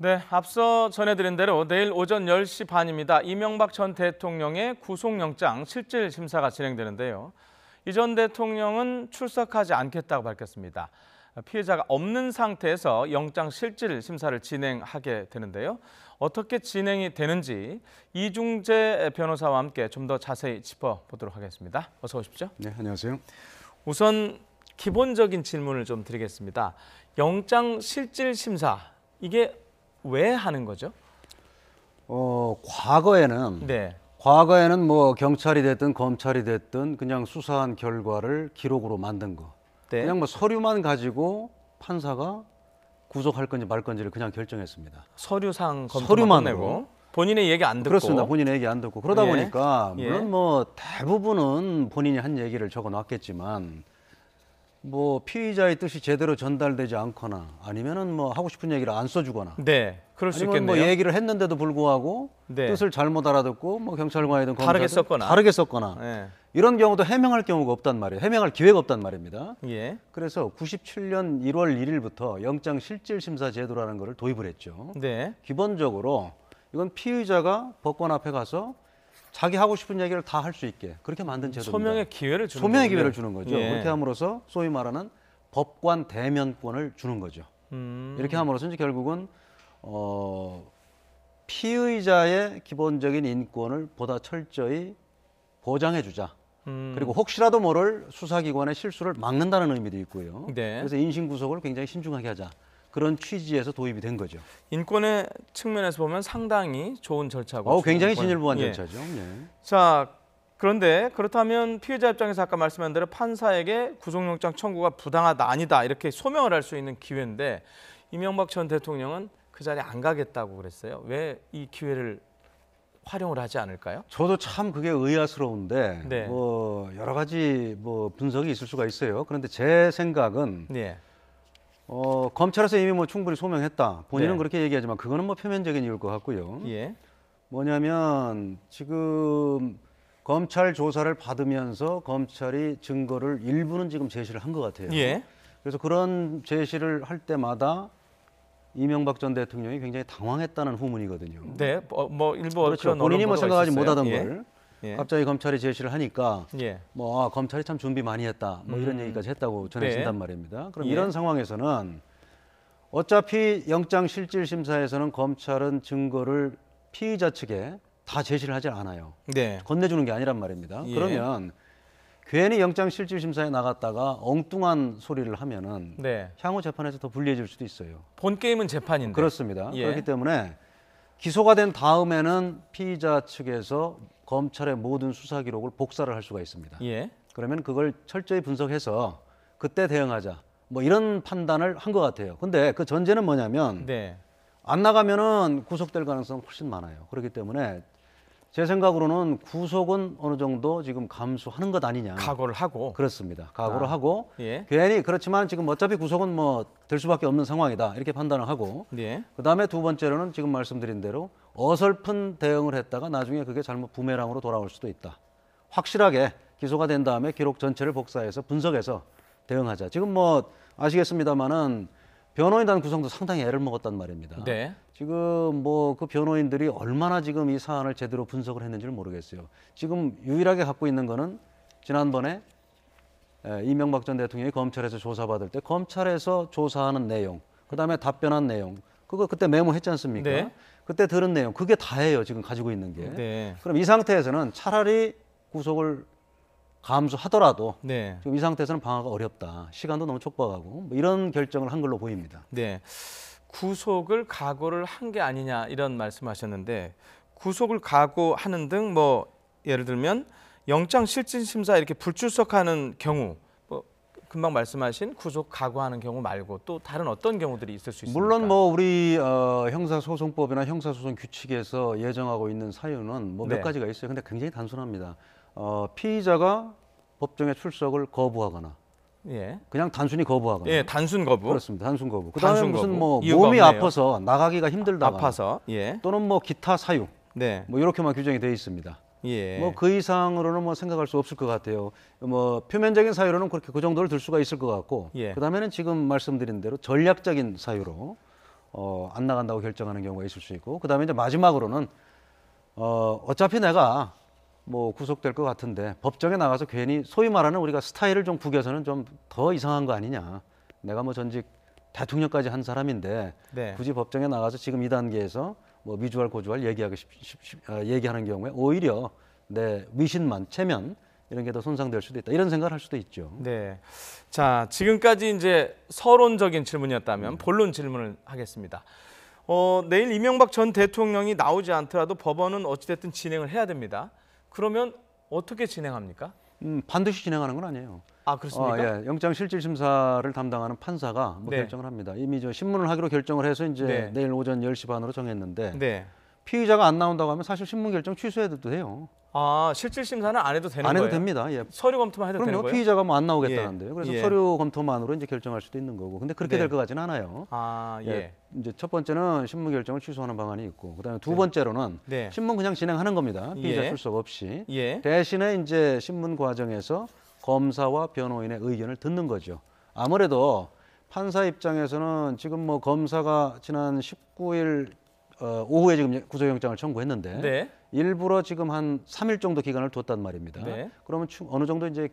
네, 앞서 전해드린 대로 내일 오전 10시 반입니다. 이명박 전 대통령의 구속영장 실질 심사가 진행되는데요. 이 전 대통령은 출석하지 않겠다고 밝혔습니다. 피해자가 없는 상태에서 영장 실질 심사를 진행하게 되는데요. 어떻게 진행이 되는지 이중재 변호사와 함께 좀 더 자세히 짚어보도록 하겠습니다. 어서 오십시오. 네, 안녕하세요. 우선 기본적인 질문을 좀 드리겠습니다. 영장 실질 심사, 이게 왜 하는 거죠? 과거에는 뭐 경찰이 됐든 검찰이 됐든 그냥 수사한 결과를 기록으로 만든 거. 네. 그냥 뭐 서류만 가지고 판사가 구속할 건지 말 건지를 그냥 결정했습니다. 서류상 검토만 서류만으로. 끝내고 본인의 얘기 안 듣고. 그렇습니다. 본인의 얘기 안 듣고. 그러다 예. 보니까 예. 물론 뭐 대부분은 본인이 한 얘기를 적어 놨겠지만 뭐 피의자의 뜻이 제대로 전달되지 않거나 아니면은 뭐 하고 싶은 얘기를 안 써주거나 네, 그럴 수 아니면 있겠네요. 뭐 얘기를 했는데도 불구하고 네. 뜻을 잘못 알아듣고 뭐 경찰관이든 다르게 검사든 썼거나. 다르게 썼거나 네. 이런 경우도 해명할 경우가 없단 말이에요. 해명할 기회가 없단 말입니다. 예. 그래서 97년 1월 1일부터 영장 실질 심사 제도라는 것을 도입을 했죠. 네. 기본적으로 이건 피의자가 법관 앞에 가서 자기 하고 싶은 얘기를 다 할 수 있게 그렇게 만든 제도입니다. 소명의 기회를 주는 소명의 거군요. 기회를 주는 거죠. 예. 그렇게 함으로써 소위 말하는 법관 대면권을 주는 거죠. 이렇게 함으로써 이제 결국은 피의자의 기본적인 인권을 보다 철저히 보장해주자. 그리고 혹시라도 모를 수사기관의 실수를 막는다는 의미도 있고요. 네. 그래서 인신구속을 굉장히 신중하게 하자. 그런 취지에서 도입이 된 거죠. 인권의 측면에서 보면 상당히 좋은 절차고. 굉장히 진일보한 예. 절차죠. 네. 자, 그런데 그렇다면 피해자 입장에서 아까 말씀한 대로 판사에게 구속영장 청구가 부당하다, 아니다 이렇게 소명을 할 수 있는 기회인데 이명박 전 대통령은 그 자리에 안 가겠다고 그랬어요. 왜 이 기회를 활용을 하지 않을까요? 저도 참 그게 의아스러운데 네. 뭐 여러 가지 뭐 분석이 있을 수가 있어요. 그런데 제 생각은 네. 검찰에서 이미 뭐 충분히 소명했다. 본인은 네. 그렇게 얘기하지만 그거는 뭐 표면적인 이유일 것 같고요. 예. 뭐냐면 지금 검찰 조사를 받으면서 검찰이 증거를 일부는 지금 제시를 한 것 같아요. 예. 그래서 그런 제시를 할 때마다 이명박 전 대통령이 굉장히 당황했다는 후문이거든요. 네. 뭐 일부 그렇죠. 그런 본인이 뭐 언론 생각하지 보도가 못하던 있었어요. 걸 예. 갑자기 검찰이 제시를 하니까 예. 뭐 검찰이 참 준비 많이 했다. 뭐 이런 얘기까지 했다고 전해진단 네. 말입니다. 그럼 예. 이런 상황에서는 어차피 영장 실질 심사에서는 검찰은 증거를 피의자 측에 다 제시를 하지 않아요. 네. 건네주는 게 아니란 말입니다. 예. 그러면 괜히 영장 실질 심사에 나갔다가 엉뚱한 소리를 하면은 네. 향후 재판에서 더 불리해질 수도 있어요. 본 게임은 재판인데. 그렇습니다. 예. 그렇기 때문에 기소가 된 다음에는 피의자 측에서 검찰의 모든 수사 기록을 복사를 할 수가 있습니다. 예. 그러면 그걸 철저히 분석해서 그때 대응하자. 뭐 이런 판단을 한 것 같아요. 근데 그 전제는 뭐냐면 네. 안 나가면은 구속될 가능성 훨씬 많아요. 그렇기 때문에 제 생각으로는 구속은 어느 정도 지금 감수하는 것 아니냐. 각오를 하고. 그렇습니다. 각오를 하고 예. 괜히 그렇지만 지금 어차피 구속은 뭐 될 수밖에 없는 상황이다. 이렇게 판단을 하고 예. 그다음에 두 번째로는 지금 말씀드린 대로 어설픈 대응을 했다가 나중에 그게 잘못 부메랑으로 돌아올 수도 있다. 확실하게 기소가 된 다음에 기록 전체를 복사해서 분석해서 대응하자. 지금 뭐 아시겠습니다마는 변호인단 구성도 상당히 애를 먹었단 말입니다. 네. 지금 뭐 그 변호인들이 얼마나 지금 이 사안을 제대로 분석을 했는지를 모르겠어요. 지금 유일하게 갖고 있는 거는 지난번에 이명박 전 대통령이 검찰에서 조사받을 때 검찰에서 조사하는 내용, 그다음에 답변한 내용, 그거 그때 메모했지 않습니까? 네. 그때 들은 내용, 그게 다예요. 지금 가지고 있는 게. 네. 그럼 이 상태에서는 차라리 구속을 감수하더라도 네. 지금 이 상태에서는 방어가 어렵다. 시간도 너무 촉박하고 뭐 이런 결정을 한 걸로 보입니다. 네. 구속을 각오를 한 게 아니냐 이런 말씀하셨는데 구속을 각오하는 등 뭐 예를 들면 영장 실질 심사 이렇게 불출석하는 경우 뭐 금방 말씀하신 구속 각오하는 경우 말고 또 다른 어떤 경우들이 있을 수 있습니까? 물론 뭐 우리 형사소송법이나 형사소송 규칙에서 예정하고 있는 사유는 뭐 몇 네. 가지가 있어요. 근데 굉장히 단순합니다. 피의자가 법정에 출석을 거부하거나 예. 그냥 단순히 거부하거나. 예, 단순 거부. 그렇습니다. 단순 거부. 그다음에 단순 무슨 거부. 뭐 이유가 몸이 없네요. 아파서 나가기가 힘들다가 아파서. 예. 또는 뭐 기타 사유 네. 뭐 이렇게만 규정이 되어 있습니다. 예. 뭐 그 이상으로는 뭐 생각할 수 없을 것 같아요. 뭐 표면적인 사유로는 그렇게 그 정도를 들 수가 있을 것 같고 예. 그다음에는 지금 말씀드린 대로 전략적인 사유로 안 나간다고 결정하는 경우가 있을 수 있고, 그다음에 이제 마지막으로는 어차피 내가 뭐 구속될 것 같은데 법정에 나가서 괜히 소위 말하는 우리가 스타일을 좀 구겨서는 좀 더 이상한 거 아니냐. 내가 뭐 전직 대통령까지 한 사람인데 네. 굳이 법정에 나가서 지금 이 단계에서 뭐 미주알 고주알 얘기하는 경우에 오히려 내 위신만 체면 이런 게 더 손상될 수도 있다. 이런 생각을 할 수도 있죠. 네. 자, 지금까지 이제 서론적인 질문이었다면 본론 질문을 하겠습니다. 내일 이명박 전 대통령이 나오지 않더라도 법원은 어찌됐든 진행을 해야 됩니다. 그러면 어떻게 진행합니까? 반드시 진행하는 건 아니에요. 아, 그렇습니까? 예. 영장실질심사를 담당하는 판사가 뭐 네. 결정을 합니다. 이미 저 신문을 하기로 결정을 해서 이제 네. 내일 오전 10시 반으로 정했는데 네. 피의자가 안 나온다고 하면 사실 신문 결정 취소해도 돼요. 아, 실질 심사는 안 해도 되는 안 해도 거예요? 됩니다. 예. 서류 검토만 해도 되는 그럼요. 거예요? 피의자가 뭐 안 나오겠다는데요. 그래서 예. 서류 검토만으로 이제 결정할 수도 있는 거고. 근데 그렇게 네. 될 것 같지는 않아요. 아, 예. 이제 첫 번째는 신문 결정을 취소하는 방안이 있고, 그다음에 두 번째로는 네. 신문 그냥 진행하는 겁니다. 피의자 예. 출석 없이. 예. 대신에 이제 신문 과정에서 검사와 변호인의 의견을 듣는 거죠. 아무래도 판사 입장에서는 지금 뭐 검사가 지난 19일 오후에 지금 구속영장을 청구했는데 네. 일부러 지금 한 3일 정도 기간을 뒀단 말입니다. 네. 그러면 어느 정도 이제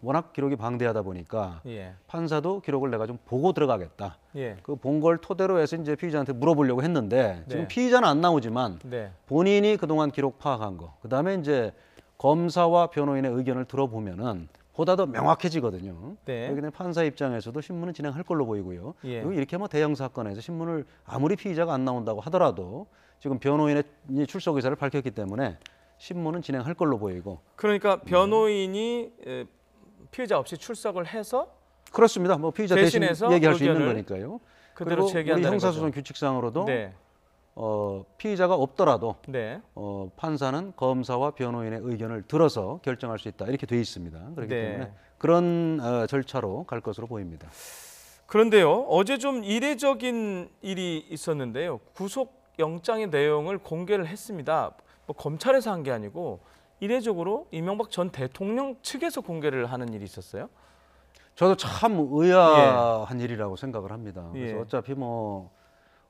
워낙 기록이 방대하다 보니까 예. 판사도 기록을 내가 좀 보고 들어가겠다. 예. 그 본 걸 토대로 해서 이제 피의자한테 물어보려고 했는데 지금 네. 피의자는 안 나오지만 네. 본인이 그동안 기록 파악한 거, 그다음에 이제 검사와 변호인의 의견을 들어보면은 보다 더 명확해지거든요. 네. 그렇기 때문에 판사 입장에서도 신문은 진행할 걸로 보이고요. 예. 그리고 이렇게 뭐 대형 사건에서 신문을 아무리 피의자가 안 나온다고 하더라도 지금 변호인의 출석 의사를 밝혔기 때문에 신문은 진행할 걸로 보이고. 그러니까 변호인이 피의자 없이 출석을 해서 그렇습니다. 뭐 피의자 대신 대신해서 얘기할 수 있는 의견을 거니까요. 그대로 그리고 우리 제기한다는 형사소송 거죠. 규칙상으로도 네. 피의자가 없더라도 네. 판사는 검사와 변호인의 의견을 들어서 결정할 수 있다 이렇게 돼 있습니다. 그렇기 네. 때문에 그런 절차로 갈 것으로 보입니다. 그런데요, 어제 좀 이례적인 일이 있었는데요. 구속 영장의 내용을 공개를 했습니다. 뭐 검찰에서 한 게 아니고 이례적으로 이명박 전 대통령 측에서 공개를 하는 일이 있었어요. 저도 참 의아한 일이라고 생각을 합니다. 그래서 예. 어차피 뭐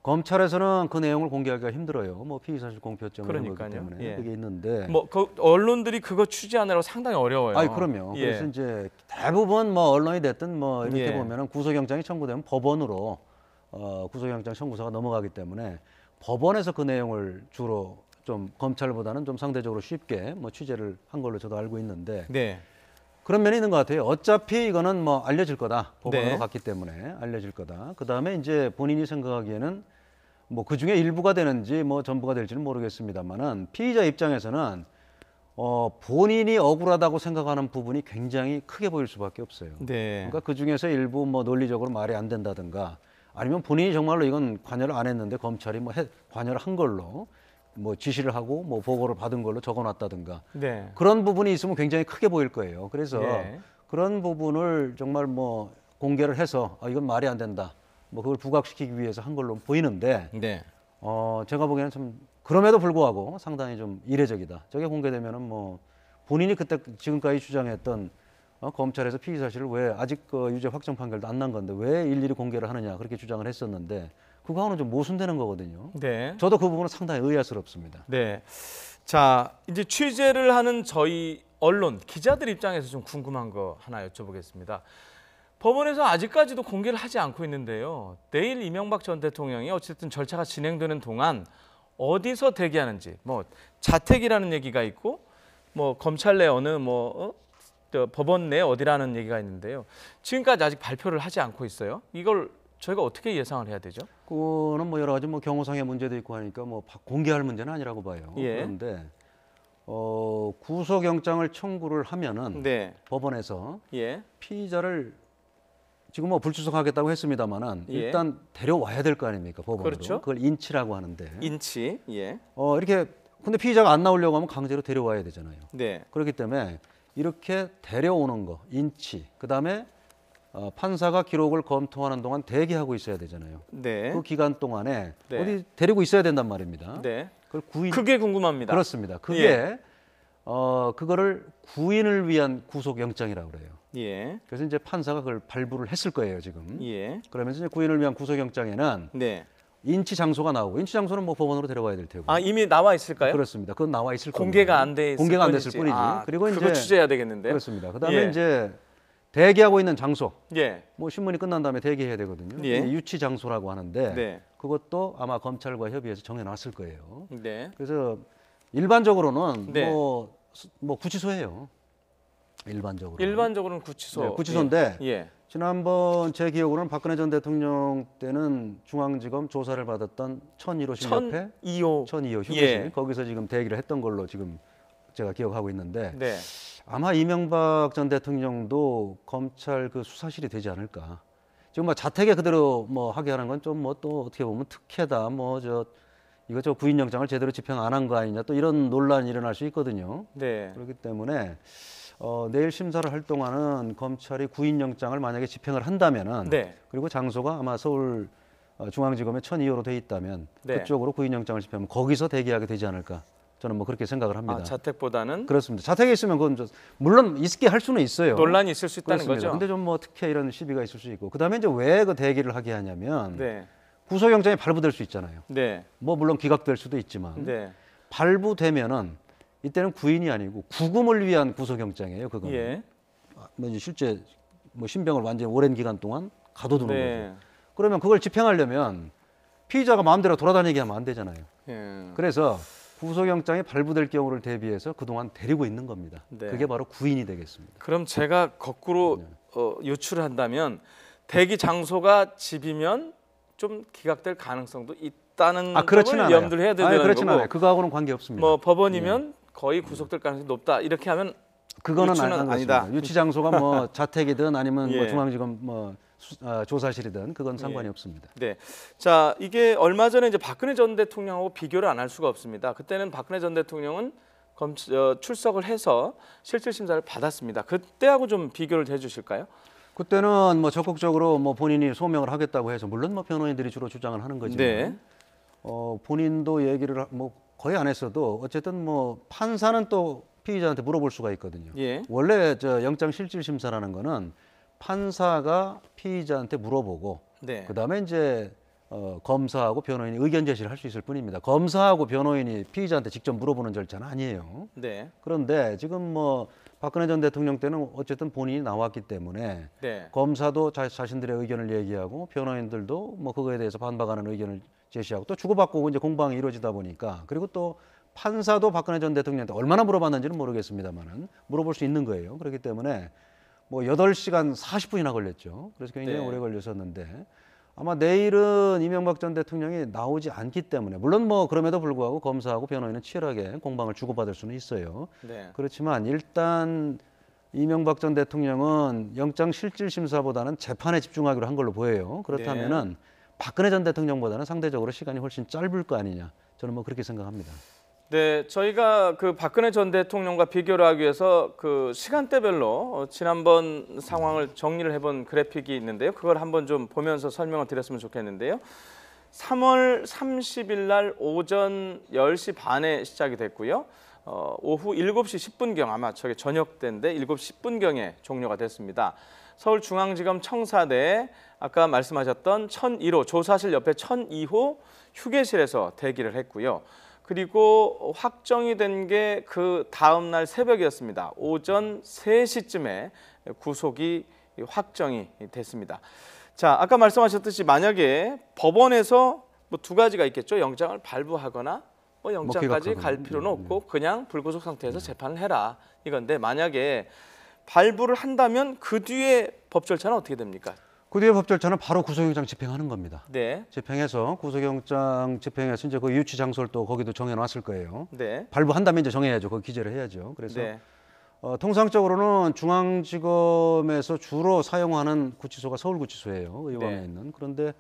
검찰에서는 그 내용을 공개하기가 힘들어요. 뭐 피의사실 공표점 이런 거기 그러니까요. 때문에 예. 그게 있는데. 뭐 언론들이 그거 취재하느라고 상당히 어려워요. 아이 그럼요. 예. 그래서 이제 대부분 뭐 언론이 됐든 뭐 이렇게 예. 보면은 구속영장이 청구되면 법원으로 구속영장 청구서가 넘어가기 때문에 법원에서 그 내용을 주로 좀 검찰보다는 좀 상대적으로 쉽게 뭐 취재를 한 걸로 저도 알고 있는데 네. 그런 면이 있는 것 같아요. 어차피 이거는 뭐 알려질 거다. 법원으로 네. 갔기 때문에 알려질 거다. 그 다음에 이제 본인이 생각하기에는 뭐 그 중에 일부가 되는지 뭐 전부가 될지는 모르겠습니다만은 피의자 입장에서는 본인이 억울하다고 생각하는 부분이 굉장히 크게 보일 수밖에 없어요. 네. 그러니까 그 중에서 일부 뭐 논리적으로 말이 안 된다든가 아니면 본인이 정말로 이건 관여를 안 했는데 검찰이 뭐 관여를 한 걸로 뭐 지시를 하고 뭐 보고를 받은 걸로 적어놨다든가 네. 그런 부분이 있으면 굉장히 크게 보일 거예요. 그래서 예. 그런 부분을 정말 뭐 공개를 해서 이건 말이 안 된다. 뭐 그걸 부각시키기 위해서 한 걸로 보이는데 네. 제가 보기에는 좀 그럼에도 불구하고 상당히 좀 이례적이다. 저게 공개되면은 뭐 본인이 그때 지금까지 주장했던 검찰에서 피의 사실을 왜 아직 그 유죄 확정 판결도 안 난 건데 왜 일일이 공개를 하느냐 그렇게 주장을 했었는데 그거하고는 좀 모순되는 거거든요. 네. 저도 그 부분은 상당히 의아스럽습니다. 네. 자, 이제 취재를 하는 저희 언론 기자들 입장에서 좀 궁금한 거 하나 여쭤보겠습니다. 법원에서 아직까지도 공개를 하지 않고 있는데요. 내일 이명박 전 대통령이 어쨌든 절차가 진행되는 동안 어디서 대기하는지, 뭐 자택이라는 얘기가 있고, 뭐 검찰 내 어느 법원 내 어디라는 얘기가 있는데요. 지금까지 아직 발표를 하지 않고 있어요. 이걸 저희가 어떻게 예상을 해야 되죠? 그거는 뭐 여러 가지 뭐 경호상의 문제도 있고 하니까 뭐 공개할 문제는 아니라고 봐요. 예. 그런데 구속영장을 청구를 하면은 네. 법원에서 예. 피의자를 지금 뭐 불출석하겠다고 했습니다만은 예. 일단 데려와야 될 거 아닙니까 법원으로. 그렇죠. 그걸 인치라고 하는데. 인치. 예. 이렇게 근데 피의자가 안 나오려고 하면 강제로 데려와야 되잖아요. 네. 그렇기 때문에 이렇게 데려오는 거, 인치, 그다음에 판사가 기록을 검토하는 동안 대기하고 있어야 되잖아요. 네. 그 기간 동안에 네. 어디 데리고 있어야 된단 말입니다. 네. 그걸 구인 그게 궁금합니다. 그렇습니다. 그게 예. 그거를 구인을 위한 구속영장이라고 그래요. 예. 그래서 이제 판사가 그걸 발부를 했을 거예요 지금. 예. 그러면서 이제 구인을 위한 구속영장에는 네. 인치 장소가 나오고 인치 장소는 뭐 법원으로 데려가야 될 테고. 아, 이미 나와 있을까요? 그렇습니다. 그건 나와 있을 겁니다. 공개가 안 돼 있을 공개가 안 뿐이지. 됐을 뿐이지. 아, 그리고 그거 이제 취재해야 되겠는데요. 그렇습니다. 그다음에 예. 이제 대기하고 있는 장소. 예. 뭐 신문이 끝난 다음에 대기해야 되거든요. 예. 유치 장소라고 하는데 네. 그것도 아마 검찰과 협의해서 정해놨을 거예요. 네. 그래서 일반적으로는 네. 뭐 구치소예요. 일반적으로. 일반적으로는 구치소. 네, 구치소인데 예. 지난번 제 기억으로는 박근혜 전 대통령 때는 중앙지검 조사를 받았던 1001호실 옆에 1002호 휴게실 예. 거기서 지금 대기를 했던 걸로 지금 제가 기억하고 있는데 네. 아마 이명박 전 대통령도 검찰 그 수사실이 되지 않을까. 지금 뭐 자택에 그대로 뭐 하게 하는 건 좀 뭐 또 어떻게 보면 특혜다. 뭐 이거 구인영장을 제대로 집행 안 한 거 아니냐. 또 이런 논란이 일어날 수 있거든요. 네. 그렇기 때문에 내일 심사를 할 동안은 검찰이 구인영장을 만약에 집행을 한다면은 네. 그리고 장소가 아마 서울 중앙지검의 1002호로 돼 있다면 네. 그쪽으로 구인영장을 집행하면 거기서 대기하게 되지 않을까. 저는 뭐 그렇게 생각을 합니다. 아, 자택보다는 그렇습니다. 자택에 있으면 그건 물론 있게 할 수는 있어요. 논란이 있을 수 있다는 그렇습니다. 거죠. 근데 좀 뭐 특혜 이런 시비가 있을 수 있고 그다음에 이제 왜 그 대기를 하게 하냐면 네. 구속영장이 발부될 수 있잖아요. 네. 뭐 물론 기각될 수도 있지만 네. 발부되면은 이때는 구인이 아니고 구금을 위한 구속영장이에요. 그거는. 예. 뭐 이제 실제 뭐 신병을 완전히 오랜 기간 동안 가둬두는 네. 거죠. 그러면 그걸 집행하려면 피의자가 마음대로 돌아다니게 하면 안 되잖아요. 예. 그래서 구속영장이 발부될 경우를 대비해서 그동안 데리고 있는 겁니다. 네. 그게 바로 구인이 되겠습니다. 그럼 제가 거꾸로 유추를 한다면 대기 장소가 집이면 좀 기각될 가능성도 있다는 그렇진 점을 않아요. 염두를 해야 되는 그렇진 거고. 않아요. 그거하고는 관계 없습니다. 뭐 법원이면 거의 구속될 가능성이 높다. 이렇게 하면 그거는 유추는 아니다. 유치 장소가 뭐 자택이든 아니면 뭐 예. 중앙지검 조사실이든 그건 상관이 예. 없습니다. 네. 자, 이게 얼마 전에 이제 박근혜 전 대통령하고 비교를 안 할 수가 없습니다. 그때는 박근혜 전 대통령은 출석을 해서 실질 심사를 받았습니다. 그때하고 좀 비교를 해 주실까요? 그때는 뭐 적극적으로 뭐 본인이 소명을 하겠다고 해서 물론 뭐 변호인들이 주로 주장을 하는 거지만 네. 본인도 얘기를 뭐 거의 안 했어도 어쨌든 뭐 판사는 또 피의자한테 물어볼 수가 있거든요. 예. 원래 영장 실질 심사라는 거는 판사가 피의자한테 물어보고 네. 그다음에 이제 검사하고 변호인이 의견 제시를 할 수 있을 뿐입니다. 검사하고 변호인이 피의자한테 직접 물어보는 절차는 아니에요. 네. 그런데 지금 뭐 박근혜 전 대통령 때는 어쨌든 본인이 나왔기 때문에 네. 검사도 자신들의 의견을 얘기하고 변호인들도 뭐 그거에 대해서 반박하는 의견을 제시하고 또 주고받고 이제 공방이 이루어지다 보니까 그리고 또 판사도 박근혜 전 대통령한테 얼마나 물어봤는지는 모르겠습니다만은 물어볼 수 있는 거예요. 그렇기 때문에 뭐 8시간 40분이나 걸렸죠. 그래서 굉장히 네. 오래 걸렸었는데 아마 내일은 이명박 전 대통령이 나오지 않기 때문에 물론 뭐 그럼에도 불구하고 검사하고 변호인은 치열하게 공방을 주고받을 수는 있어요. 네. 그렇지만 일단 이명박 전 대통령은 영장 실질 심사보다는 재판에 집중하기로 한 걸로 보여요. 그렇다면은 박근혜 전 대통령보다는 상대적으로 시간이 훨씬 짧을 거 아니냐. 저는 뭐 그렇게 생각합니다. 네, 저희가 그 박근혜 전 대통령과 비교를 하기 위해서 그 시간대별로 지난번 상황을 정리를 해본 그래픽이 있는데요. 그걸 한번 좀 보면서 설명을 드렸으면 좋겠는데요. 3월 30일 날 오전 10시 반에 시작이 됐고요. 오후 7시 10분경 아마 저게 저녁 때인데 7시 10분경에 종료가 됐습니다. 서울중앙지검 청사대 아까 말씀하셨던 1001호 조사실 옆에 1002호 휴게실에서 대기를 했고요. 그리고 확정이 된 게 그 다음 날 새벽이었습니다. 오전 3시쯤에 구속이 확정이 됐습니다. 자, 아까 말씀하셨듯이 만약에 법원에서 뭐 두 가지가 있겠죠. 영장을 발부하거나 뭐 영장까지 갈 필요는 없고 그냥 불구속 상태에서 재판을 해라 이건데 만약에 발부를 한다면 그 뒤에 법 절차는 어떻게 됩니까? 그 뒤에 법 절차는 바로 구속영장 집행하는 겁니다. 네. 집행해서 구속영장 집행해서 이제 그 유치 장소를 또 거기도 정해놨을 거예요. 네. 발부한다면 이제 정해야죠. 거기 기재를 해야죠. 그래서 네. 통상적으로는 중앙지검에서 주로 사용하는 구치소가 서울구치소예요. 의왕에 네. 있는. 그런데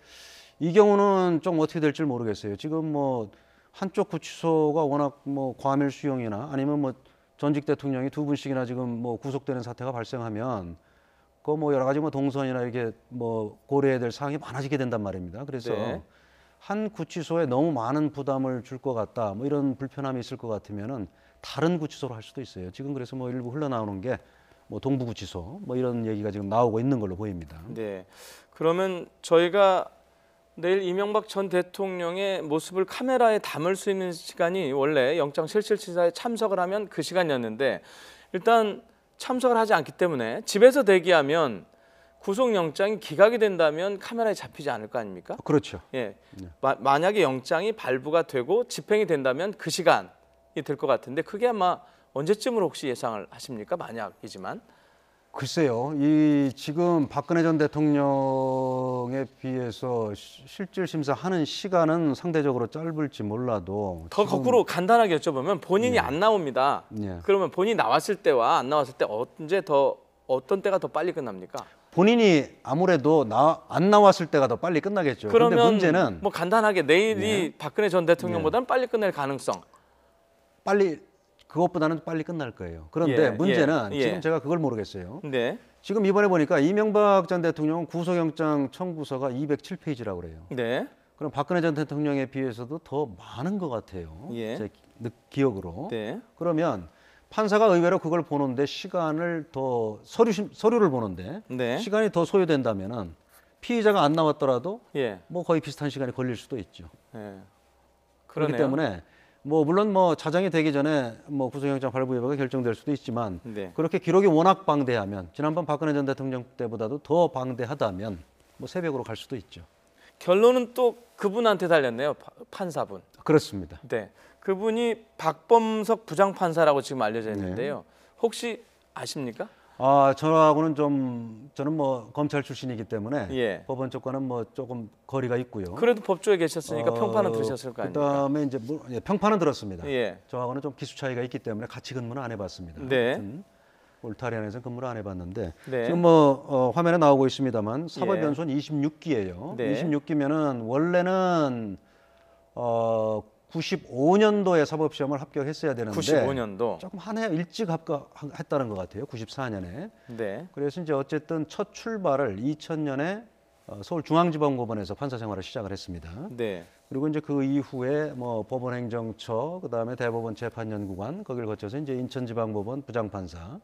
이 경우는 좀 어떻게 될지 모르겠어요. 지금 뭐 한쪽 구치소가 워낙 뭐 과밀 수용이나 아니면 뭐 전직 대통령이 2분씩이나 지금 뭐 구속되는 사태가 발생하면 그 뭐 여러 가지 뭐 동선이나 이렇게 뭐 고려해야 될 사항이 많아지게 된단 말입니다. 그래서 네. 한 구치소에 너무 많은 부담을 줄 것 같다. 뭐 이런 불편함이 있을 것 같으면은 다른 구치소로 할 수도 있어요. 지금 그래서 뭐 일부 흘러나오는 게 뭐 동부구치소 뭐 이런 얘기가 지금 나오고 있는 걸로 보입니다. 네. 그러면 저희가 내일 이명박 전 대통령의 모습을 카메라에 담을 수 있는 시간이 원래 영장실질심사에 참석을 하면 그 시간이었는데 일단 참석을 하지 않기 때문에 집에서 대기하면 구속영장이 기각이 된다면 카메라에 잡히지 않을 거 아닙니까? 그렇죠. 예, 만약에 영장이 발부가 되고 집행이 된다면 그 시간이 될 것 같은데 그게 아마 언제쯤으로 혹시 예상을 하십니까? 만약이지만. 글쎄요, 이 지금 박근혜 전 대통령에 비해서 실질 심사하는 시간은 상대적으로 짧을지 몰라도 더 거꾸로 간단하게 여쭤보면 본인이 안 나옵니다. 그러면 본인이 나왔을 때와 안 나왔을 때 어떤 때가 더 빨리 끝납니까? 본인이 아무래도 안 나왔을 때가 더 빨리 끝나겠죠. 그러면 근데 문제는 뭐 간단하게 내일이 박근혜 전 대통령보다는 빨리 끝낼 가능성. 그것보다는 빨리 끝날 거예요. 그런데 문제는 지금 제가 그걸 모르겠어요. 네. 지금 이번에 보니까 이명박 전 대통령은 구속영장 청구서가 207페이지라고 그래요. 네. 그럼 박근혜 전 대통령에 비해서도 더 많은 것 같아요. 제 기억으로. 네. 그러면 판사가 의외로 그걸 보는데 시간을 더 서류를 보는데 시간이 더 소요된다면은 피의자가 안 나왔더라도 뭐 거의 비슷한 시간이 걸릴 수도 있죠. 그렇기 때문에 물론 자정이 되기 전에 구속영장 발부 여부가 결정될 수도 있지만 그렇게 기록이 워낙 방대하면 지난번 박근혜 전 대통령 때보다도 더 방대하다면 새벽으로 갈 수도 있죠. 결론은 또 그분한테 달렸네요. 판사분. 그렇습니다. 네. 그분이 박범석 부장판사라고 지금 알려져 있는데요. 혹시 아십니까? 저는 검찰 출신이기 때문에 법원 쪽과는 조금 거리가 있고요. 그래도 법조에 계셨으니까 평판은 들으셨을 거 아닙니까? 그다음에 이제 평판은 들었습니다. 저하고는 좀 기수 차이가 있기 때문에 같이 근무는 안 해봤습니다. 울타리 안에서 근무를 안 해봤는데 지금 화면에 나오고 있습니다만 사법연수원 26기예요. 26기면은 원래는 95년도에 사법시험을 합격했어야 되는데 95년도 조금 한 해 일찍 합격했다는 것 같아요. 94년에. 그래서 이제 어쨌든 첫 출발을 2000년에 서울중앙지방법원에서 판사 생활을 시작을 했습니다. 그리고 이제 그 이후에 법원행정처, 그다음에 대법원 재판연구관 거기를 거쳐서 이제 인천지방법원 부장판사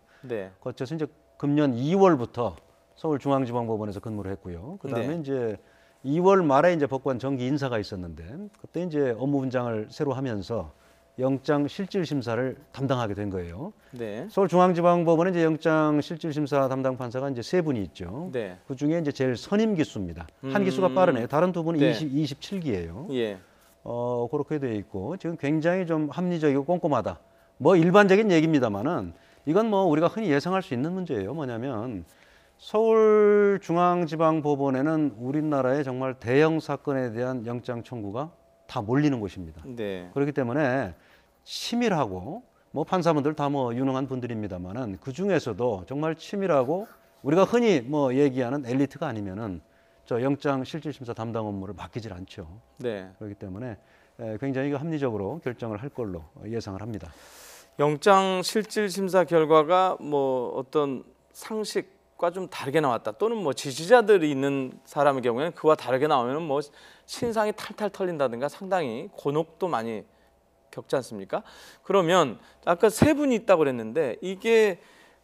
거쳐서 이제 금년 2월부터 서울중앙지방법원에서 근무를 했고요. 그다음에 이제 2월 말에 이제 법관 정기 인사가 있었는데 그때 이제 업무 분장을 새로 하면서 영장 실질 심사를 담당하게 된 거예요. 서울중앙지방법원에 이제 영장 실질 심사 담당 판사가 이제 3분이 있죠. 그 중에 이제 제일 선임 기수입니다. 한 기수가 빠르네요. 다른 2분은 27기예요. 그렇게 돼 있고 지금 굉장히 좀 합리적이고 꼼꼼하다. 일반적인 얘기입니다만은 이건 우리가 흔히 예상할 수 있는 문제예요. 뭐냐면 서울중앙지방법원에는 우리나라의 정말 대형 사건에 대한 영장 청구가 다 몰리는 곳입니다. 그렇기 때문에 치밀하고 판사분들 다 유능한 분들입니다만은 그 중에서도 정말 치밀하고 우리가 흔히 얘기하는 엘리트가 아니면은 저 영장 실질심사 담당 업무를 맡기질 않죠. 그렇기 때문에 굉장히 합리적으로 결정을 할 걸로 예상을 합니다. 영장 실질심사 결과가 어떤 상식과 좀 다르게 나왔다 또는 지지자들이 있는 사람의 경우에는 그와 다르게 나오면 신상이 탈탈 털린다든가 상당히 곤혹도 많이 겪지 않습니까? 그러면 아까 3분이 있다고 그랬는데 이게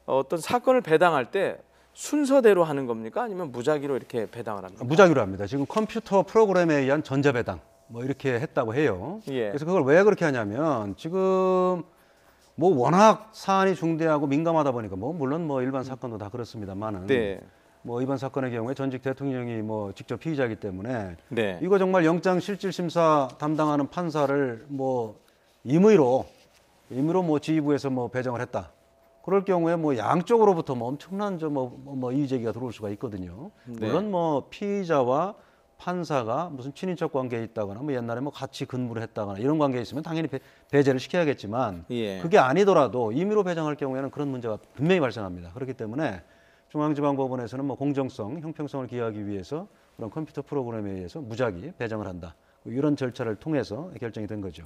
어떤 사건을 배당할 때 순서대로 하는 겁니까? 아니면 무작위로 이렇게 배당을 합니까? 무작위로 합니다. 지금 컴퓨터 프로그램에 의한 전자배당 이렇게 했다고 해요. 그래서 그걸 왜 그렇게 하냐면 지금 워낙 사안이 중대하고 민감하다 보니까 물론 일반 사건도 다 그렇습니다만은 이번 사건의 경우에 전직 대통령이 직접 피의자이기 때문에 이거 정말 영장 실질 심사 담당하는 판사를 임의로 지휘부에서 배정을 했다. 그럴 경우에 양쪽으로부터 엄청난 이의 제기가 들어올 수가 있거든요. 물론 피의자와 판사가 무슨 친인척 관계에 있다거나 옛날에 같이 근무를 했다거나 이런 관계에 있으면 당연히 배제를 시켜야겠지만 그게 아니더라도 임의로 배정할 경우에는 그런 문제가 분명히 발생합니다. 그렇기 때문에 중앙지방법원에서는 공정성, 형평성을 기하기 위해서 그런 컴퓨터 프로그램에 의해서 무작위 배정을 한다. 이런 절차를 통해서 결정이 된 거죠.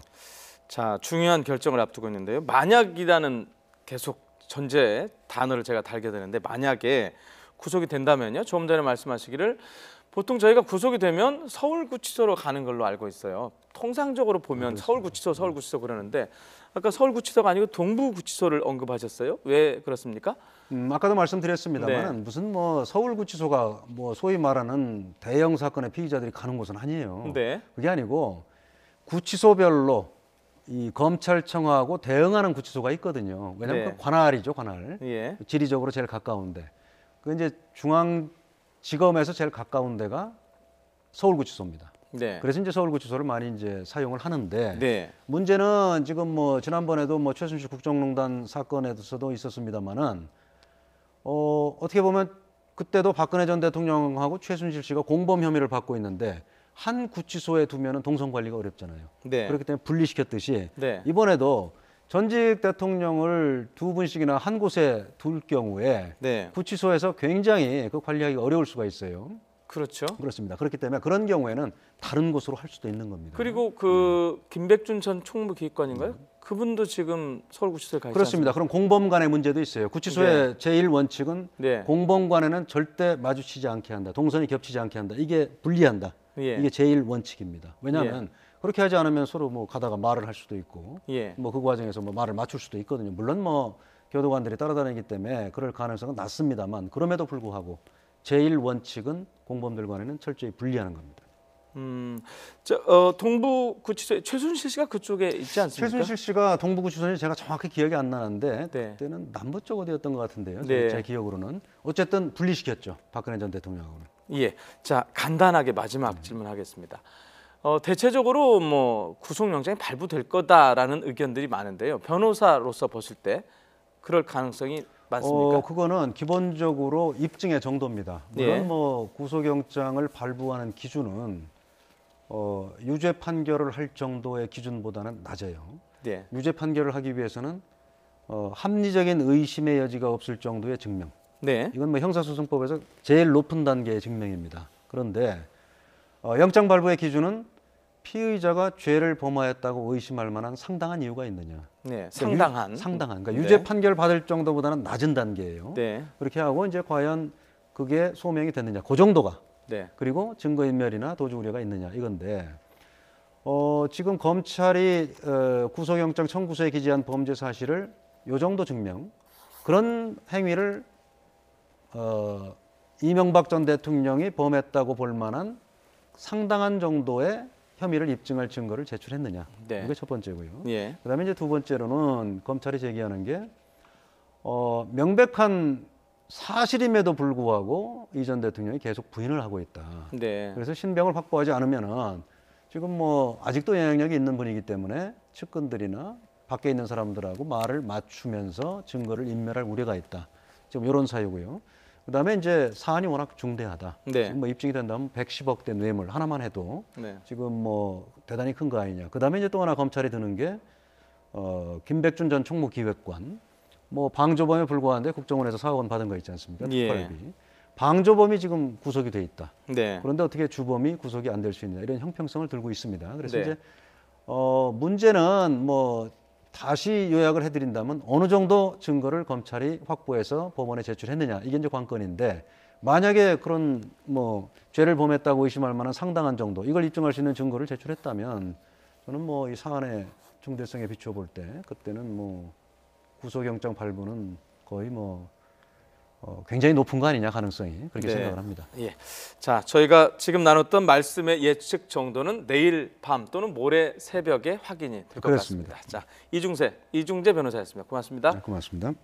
자, 중요한 결정을 앞두고 있는데요. 만약이라는 계속 전제 단어를 제가 달게 되는데 만약에 구속이 된다면요. 조금 전에 말씀하시기를 보통 저희가 구속이 되면 서울구치소로 가는 걸로 알고 있어요. 통상적으로 보면 서울구치소 그러는데 아까 서울구치소가 아니고 동부구치소를 언급하셨어요. 왜 그렇습니까? 아까도 말씀드렸습니다만 네. 무슨 뭐 서울구치소가 뭐 소위 말하는 대형 사건의 피의자들이 가는 곳은 아니에요. 네. 그게 아니고 구치소별로 이 검찰청하고 대응하는 구치소가 있거든요. 왜냐하면 네. 그 관할이죠, 관할. 예. 지리적으로 제일 가까운데. 그 이제 중앙지검에서 제일 가까운 데가 서울구치소입니다. 네. 그래서 이제 서울구치소를 많이 이제 사용을 하는데 네. 문제는 지금 뭐 지난번에도 뭐 최순실 국정농단 사건에서도 있었습니다만은 어떻게 보면 그때도 박근혜 전 대통령하고 최순실 씨가 공범 혐의를 받고 있는데 한 구치소에 두면은 동선 관리가 어렵잖아요. 네. 그렇기 때문에 분리시켰듯이 네. 이번에도 전직 대통령을 두 분씩이나 한 곳에 둘 경우에 네. 구치소에서 굉장히 그 관리하기가 어려울 수가 있어요. 그렇죠. 그렇습니다. 그렇기 때문에 그런 경우에는 다른 곳으로 할 수도 있는 겁니다. 그리고 그 김백준 전 총무기획관인가요? 그분도 지금 서울구치소에 가 있지 그렇습니다. 그럼 공범 간의 문제도 있어요. 구치소의 제일 원칙은 네. 공범 간에는 절대 마주치지 않게 한다. 동선이 겹치지 않게 한다. 이게 분리한다. 예. 이게 제일 원칙입니다. 왜냐하면 그렇게 하지 않으면 서로 뭐 가다가 말을 할 수도 있고 예. 뭐 그 과정에서 뭐 말을 맞출 수도 있거든요. 물론 뭐 교도관들이 따라다니기 때문에 그럴 가능성은 낮습니다만 그럼에도 불구하고 제일 원칙은 공범들 간에는 철저히 분리하는 겁니다. 동부구치소에 최순실 씨가 그쪽에 있지 않습니까? 최순실 씨가 동부구치소인지 제가 정확히 기억이 안 나는데 네. 그때는 남부 쪽 어디였던 것 같은데요. 네. 제 기억으로는 어쨌든 분리시켰죠. 박근혜 전 대통령하고는. 예. 자, 간단하게 마지막 질문하겠습니다. 대체적으로 뭐 구속영장이 발부될 거다라는 의견들이 많은데요. 변호사로서 보실 때 그럴 가능성이 많습니까? 그거는 기본적으로 입증의 정도입니다. 물론 예. 뭐 구속영장을 발부하는 기준은 유죄 판결을 할 정도의 기준보다는 낮아요. 네. 유죄 판결을 하기 위해서는 합리적인 의심의 여지가 없을 정도의 증명. 네. 이건 뭐 형사소송법에서 제일 높은 단계의 증명입니다. 그런데 영장 발부의 기준은 피의자가 죄를 범하였다고 의심할 만한 상당한 이유가 있느냐. 네. 상당한. 그러니까 유죄 판결 받을 정도보다는 낮은 단계예요. 네. 그렇게 하고 이제 과연 그게 소명이 됐느냐. 그 정도가. 네. 그리고 증거인멸이나 도주 우려가 있느냐 이건데 지금 검찰이 구속영장 청구서에 기재한 범죄 사실을 요 정도 증명 그런 행위를 이명박 전 대통령이 범했다고 볼 만한 상당한 정도의 혐의를 입증할 증거를 제출했느냐. 네. 이게 첫 번째고요. 예. 그다음에 이제 두 번째로는 검찰이 제기하는 게 명백한 사실임에도 불구하고 이 전 대통령이 계속 부인을 하고 있다. 네. 그래서 신병을 확보하지 않으면은 지금 뭐 아직도 영향력이 있는 분이기 때문에 측근들이나 밖에 있는 사람들하고 말을 맞추면서 증거를 인멸할 우려가 있다. 지금 이런 사유고요. 그다음에 이제 사안이 워낙 중대하다. 네. 지금 뭐 입증이 된다면 110억대 뇌물 하나만 해도 네. 지금 뭐 대단히 큰 거 아니냐. 그다음에 이제 또 하나 검찰이 드는 게 김백준 전 총무기획관 뭐 방조범에 불과한데 국정원에서 4억 원 받은 거 있지 않습니까? 예. 특활비. 방조범이 지금 구속이 돼 있다. 네. 그런데 어떻게 주범이 구속이 안 될 수 있냐 이런 형평성을 들고 있습니다. 그래서 네. 이제 문제는 뭐 다시 요약을 해드린다면 어느 정도 증거를 검찰이 확보해서 법원에 제출했느냐 이게 이제 관건인데 만약에 그런 뭐 죄를 범했다고 의심할 만한 상당한 정도 이걸 입증할 수 있는 증거를 제출했다면 저는 뭐 이 사안의 중대성에 비추어 볼 때 그때는 뭐 구속영장 발부는 거의 뭐 굉장히 높은 거 아니냐 가능성이 그렇게 네. 생각을 합니다. 예. 자, 저희가 지금 나눴던 말씀의 예측 정도는 내일 밤 또는 모레 새벽에 확인이 될 것 그렇습니다. 같습니다. 자, 이중재 변호사였습니다. 고맙습니다. 네, 고맙습니다.